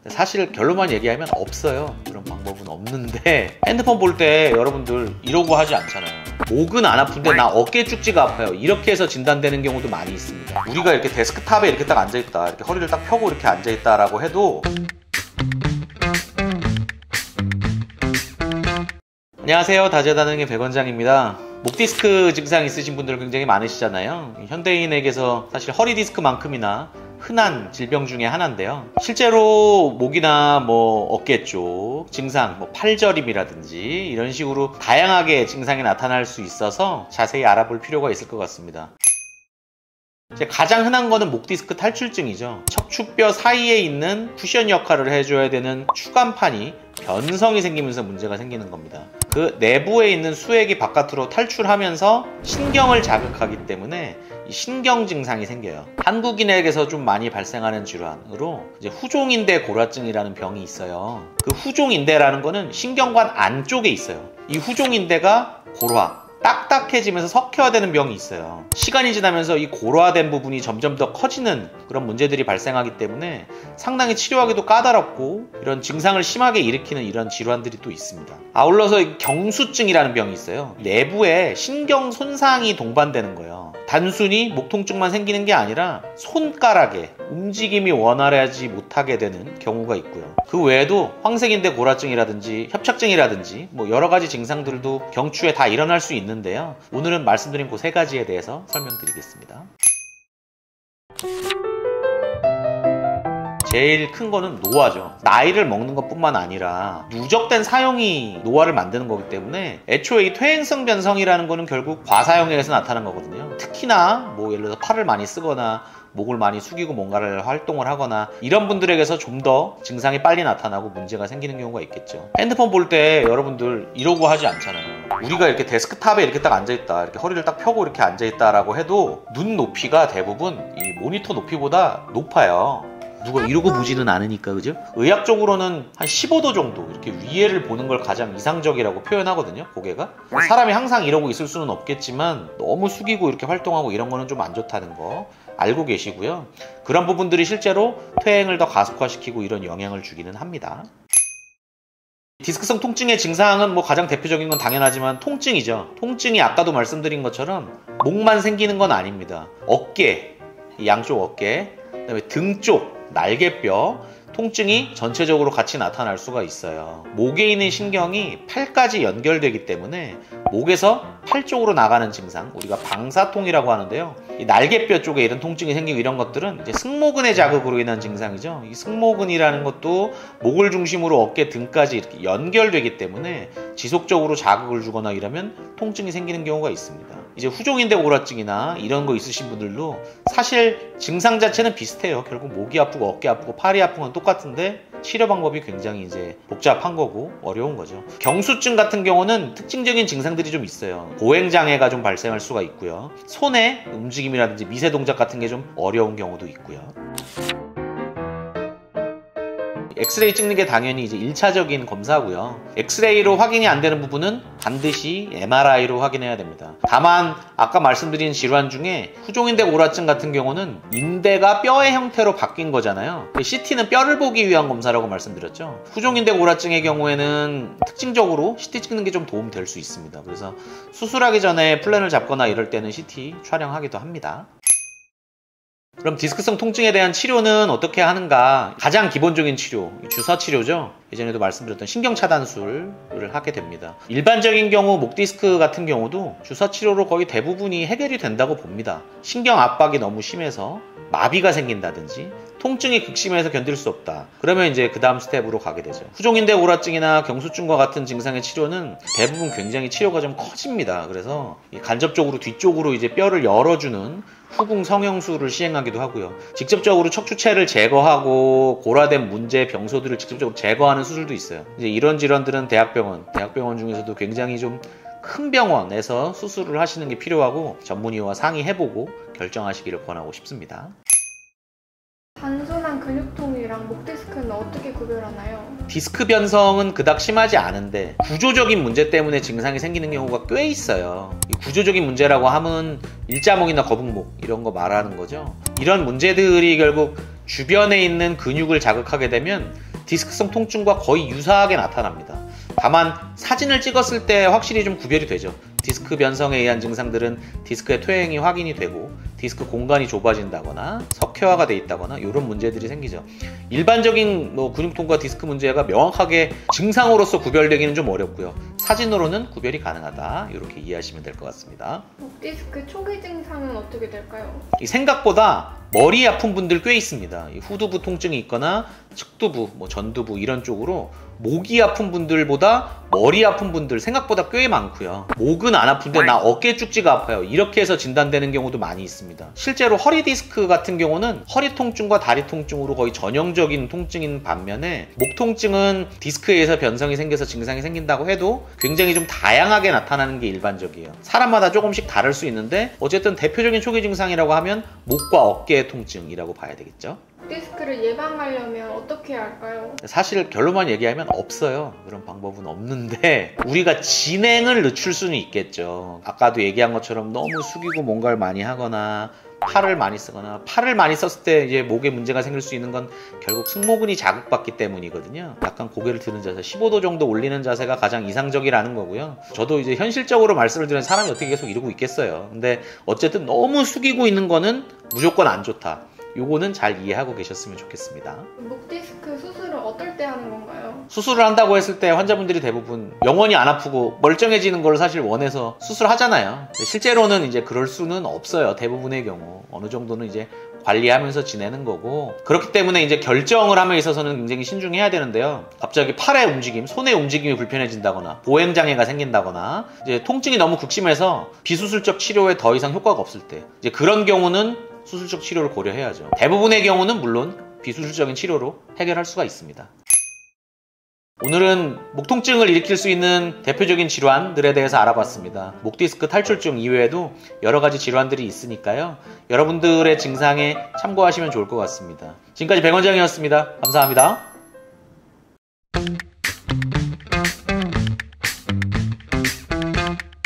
사실 결론만 얘기하면 없어요. 그런 방법은 없는데 핸드폰 볼 때 여러분들 이러고 하지 않잖아요. 목은 안 아픈데 나 어깨 쭉지가 아파요. 이렇게 해서 진단되는 경우도 많이 있습니다. 우리가 이렇게 데스크탑에 이렇게 딱 앉아있다, 이렇게 허리를 딱 펴고 이렇게 앉아있다라고 해도 안녕하세요, 다재다능의 백원장입니다. 목 디스크 증상 있으신 분들 굉장히 많으시잖아요. 현대인에게서 사실 허리 디스크만큼이나 흔한 질병 중에 하나인데요. 실제로 목이나 어깨 쪽 증상, 팔저림이라든지 이런 식으로 다양하게 증상이 나타날 수 있어서 자세히 알아볼 필요가 있을 것 같습니다. 가장 흔한 거는 목 디스크 탈출증이죠. 척추뼈 사이에 있는 쿠션 역할을 해줘야 되는 추간판이 변성이 생기면서 문제가 생기는 겁니다. 그 내부에 있는 수액이 바깥으로 탈출하면서 신경을 자극하기 때문에 이 신경 증상이 생겨요. 한국인에게서 좀 많이 발생하는 질환으로 이제 후종인대 골화증이라는 병이 있어요. 그 후종인대라는 거는 신경관 안쪽에 있어요. 이 후종인대가 골화, 딱딱해지면서 석회화되는 병이 있어요. 시간이 지나면서 이 골화된 부분이 점점 더 커지는 그런 문제들이 발생하기 때문에 상당히 치료하기도 까다롭고 이런 증상을 심하게 일으키는 이런 질환들이 또 있습니다. 아울러서 경수증이라는 병이 있어요. 내부에 신경 손상이 동반되는 거예요. 단순히 목 통증만 생기는 게 아니라 손가락에 움직임이 원활하지 못하게 되는 경우가 있고요. 그 외에도 황색인대 골화증이라든지 협착증이라든지 여러 가지 증상들도 경추에 다 일어날 수 있는데요. 오늘은 말씀드린 그 세 가지에 대해서 설명드리겠습니다. 제일 큰 거는 노화죠. 나이를 먹는 것뿐만 아니라 누적된 사용이 노화를 만드는 거기 때문에 애초에 이 퇴행성 변성이라는 거는 결국 과사용에서 나타난 거거든요. 특히나 예를 들어서 팔을 많이 쓰거나 목을 많이 숙이고 뭔가를 활동을 하거나 이런 분들에게서 좀 더 증상이 빨리 나타나고 문제가 생기는 경우가 있겠죠. 핸드폰 볼 때 여러분들 이러고 하지 않잖아요. 우리가 이렇게 데스크탑에 이렇게 딱 앉아있다, 이렇게 허리를 딱 펴고 이렇게 앉아있다라고 해도 눈 높이가 대부분 이 모니터 높이보다 높아요. 누가 이러고 보지는 않으니까, 그죠? 의학적으로는 한 15도 정도 이렇게 위에를 보는 걸 가장 이상적이라고 표현하거든요, 고개가. 사람이 항상 이러고 있을 수는 없겠지만 너무 숙이고 이렇게 활동하고 이런 거는 좀 안 좋다는 거 알고 계시고요. 그런 부분들이 실제로 퇴행을 더 가속화시키고 이런 영향을 주기는 합니다. 디스크성 통증의 증상은 가장 대표적인 건 당연하지만 통증이죠. 통증이 아까도 말씀드린 것처럼 목만 생기는 건 아닙니다. 어깨, 양쪽 어깨, 그다음에 등 쪽, 날개뼈 통증이 전체적으로 같이 나타날 수가 있어요. 목에 있는 신경이 팔까지 연결되기 때문에 목에서 팔 쪽으로 나가는 증상, 우리가 방사통이라고 하는데요. 이 날개뼈 쪽에 이런 통증이 생기고 이런 것들은 이제 승모근의 자극으로 인한 증상이죠. 이 승모근이라는 것도 목을 중심으로 어깨 등까지 이렇게 연결되기 때문에 지속적으로 자극을 주거나 이러면 통증이 생기는 경우가 있습니다. 이제 후종인대 골화증이나 이런 거 있으신 분들도 사실 증상 자체는 비슷해요. 결국 목이 아프고 어깨 아프고 팔이 아픈 건 똑같은데 치료 방법이 굉장히 이제 복잡한 거고 어려운 거죠. 경수증 같은 경우는 특징적인 증상들이 좀 있어요. 보행장애가 좀 발생할 수가 있고요. 손의 움직임이라든지 미세 동작 같은 게 좀 어려운 경우도 있고요. 엑스레이 찍는 게 당연히 이제 1차적인 검사고요. 엑스레이로 확인이 안 되는 부분은 반드시 MRI로 확인해야 됩니다. 다만 아까 말씀드린 질환 중에 후종인대 골화증 같은 경우는 인대가 뼈의 형태로 바뀐 거잖아요. CT는 뼈를 보기 위한 검사라고 말씀드렸죠. 후종인대 골화증의 경우에는 특징적으로 CT 찍는 게 좀 도움 될 수 있습니다. 그래서 수술하기 전에 플랜을 잡거나 이럴 때는 CT 촬영하기도 합니다. 그럼 디스크성 통증에 대한 치료는 어떻게 하는가? 가장 기본적인 치료, 주사 치료죠. 예전에도 말씀드렸던 신경차단술을 하게 됩니다. 일반적인 경우 목 디스크 같은 경우도 주사 치료로 거의 대부분이 해결이 된다고 봅니다. 신경 압박이 너무 심해서 마비가 생긴다든지 통증이 극심해서 견딜 수 없다. 그러면 이제 그 다음 스텝으로 가게 되죠. 후종인대 골화증이나 경수증과 같은 증상의 치료는 대부분 굉장히 치료가 좀 커집니다. 그래서 간접적으로 뒤쪽으로 이제 뼈를 열어주는 후궁 성형술을 시행하기도 하고요. 직접적으로 척추체를 제거하고 골화된 문제, 병소들을 직접적으로 제거하는 수술도 있어요. 이제 이런 질환들은 대학병원 중에서도 굉장히 좀 큰 병원에서 수술을 하시는 게 필요하고 전문의와 상의해보고 결정하시기를 권하고 싶습니다. 단순한 근육통이랑 목 디스크는 어떻게 구별하나요? 디스크 변성은 그닥 심하지 않은데 구조적인 문제 때문에 증상이 생기는 경우가 꽤 있어요. 이 구조적인 문제라고 하면 일자목이나 거북목 이런 거 말하는 거죠. 이런 문제들이 결국 주변에 있는 근육을 자극하게 되면 디스크성 통증과 거의 유사하게 나타납니다. 다만 사진을 찍었을 때 확실히 좀 구별이 되죠. 디스크 변성에 의한 증상들은 디스크의 퇴행이 확인이 되고 디스크 공간이 좁아진다거나 석회화가 돼 있다거나 이런 문제들이 생기죠. 일반적인 근육통과 디스크 문제가 명확하게 증상으로서 구별되기는 좀 어렵고요. 사진으로는 구별이 가능하다. 이렇게 이해하시면 될 것 같습니다. 목 디스크 초기 증상은 어떻게 될까요? 생각보다 머리 아픈 분들 꽤 있습니다. 후두부 통증이 있거나 측두부, 전두부 이런 쪽으로 목이 아픈 분들보다 머리 아픈 분들 생각보다 꽤 많고요. 목은 안 아픈데 나 어깨 쭉지가 아파요. 이렇게 해서 진단되는 경우도 많이 있습니다. 실제로 허리 디스크 같은 경우는 허리 통증과 다리 통증으로 거의 전형적인 통증인 반면에 목 통증은 디스크에 의해서 변성이 생겨서 증상이 생긴다고 해도 굉장히 좀 다양하게 나타나는 게 일반적이에요. 사람마다 조금씩 다를 수 있는데 어쨌든 대표적인 초기 증상이라고 하면 목과 어깨 통증이라고 봐야 되겠죠. 디스크를 예방하려면 어떻게 해야 할까요? 사실 결론만 얘기하면 없어요. 그런 방법은 없는데 우리가 진행을 늦출 수는 있겠죠. 아까도 얘기한 것처럼 너무 숙이고 뭔가를 많이 하거나 팔을 많이 쓰거나 팔을 많이 썼을 때 이제 목에 문제가 생길 수 있는 건 결국 승모근이 자극받기 때문이거든요. 약간 고개를 드는 자세, 15도 정도 올리는 자세가 가장 이상적이라는 거고요. 저도 이제 현실적으로 말씀을 드리는 사람이 어떻게 계속 이러고 있겠어요. 근데 어쨌든 너무 숙이고 있는 거는 무조건 안 좋다. 요거는 잘 이해하고 계셨으면 좋겠습니다. 목 디스크 수술은 어떨 때 하는 건가요? 수술을 한다고 했을 때 환자분들이 대부분 영원히 안 아프고 멀쩡해지는 걸 사실 원해서 수술하잖아요. 실제로는 이제 그럴 수는 없어요. 대부분의 경우 어느 정도는 이제 관리하면서 지내는 거고, 그렇기 때문에 이제 결정을 함에 있어서는 굉장히 신중해야 되는데요. 갑자기 팔의 움직임, 손의 움직임이 불편해진다거나 보행장애가 생긴다거나 이제 통증이 너무 극심해서 비수술적 치료에 더 이상 효과가 없을 때 이제 그런 경우는 수술적 치료를 고려해야죠. 대부분의 경우는 물론 비수술적인 치료로 해결할 수가 있습니다. 오늘은 목 통증을 일으킬 수 있는 대표적인 질환들에 대해서 알아봤습니다. 목 디스크 탈출증 이외에도 여러 가지 질환들이 있으니까요. 여러분들의 증상에 참고하시면 좋을 것 같습니다. 지금까지 백원장이었습니다. 감사합니다.